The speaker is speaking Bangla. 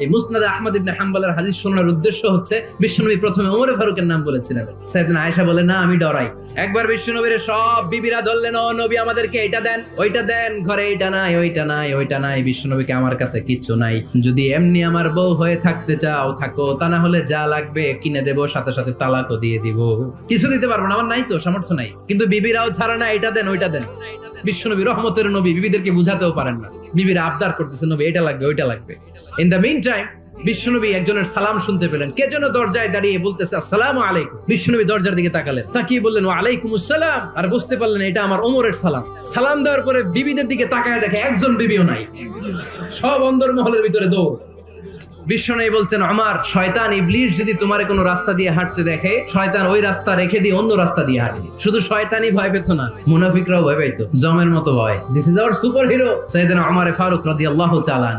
এই মুসনাদে আহমদ ইবনে হাম্বলের হাদিস শোনার উদ্দেশ্য হচ্ছে বিশ্বনবী প্রথমে ওমর ফারুকের নাম বলেছিলেন। সাইয়েদনা আয়েশা বলে না আমি ডরাই। একবার বিশ্বনবীর সব বিবিরা ধরলেন, ও নবী আমাদেরকে এটা দেন ওইটা দেন, ঘরে এইটা নাই ওইটা নাই ওইটা নাই। বিশ্বনবীকে আমার কাছে কিচ্ছু নাই, যদি এমনি আমার বউ হয়ে থাকতে চাও থাকো, তা না হলে যা লাগবে কিনে দেবো, সাথে সাথে তালাকও দিয়ে দিব। কিছু দিতে পারবো না, আমার নাই তো সামর্থ্য নাই, কিন্তু বিবিরাও ছাড়া না এটা দেন ওইটা দেন। বিশ্বনবী রহমতের নবী, বিবিদেরকে বুঝাতেও পারেন না, বিবিরা আবদার করতেছে নবী এটা লাগবে ওইটা লাগবে। ইন দ্য মিন টাইম বিশ্বনবী একজনের সালাম শুনতে পেলেন, কে যেন দরজায় দাঁড়িয়ে বলতেছে আসসালামু আলাইকুম। বিশ্বনবী দরজার দিকে তাকালেন, তাকিয়ে বললেন ওয়া আলাইকুমুস সালাম, আর বুঝতে পারলেন এটা আমার ওমরের সালাম। সালাম দেওয়ার পরে বিবিদের দিকে তাকায় দেখে একজন বিবিও নাই, সব অন্দরমহলের ভিতরে দৌড়। বিশ্বনবী বলছেন আমার শয়তান ইবলিস যদি তোমার কোনো রাস্তা দিয়ে হাঁটতে দেখে, শয়তান ওই রাস্তা রেখে দিয়ে অন্য রাস্তা দিয়ে হাঁটে। শুধু শয়তানই ভয় পেত না, মুনাফিকরাও ভয় পেত, জমের মতো ভয়। This is our super hero সাইয়েদনা ওমর ফারুক রাদিয়াল্লাহু তাআলা।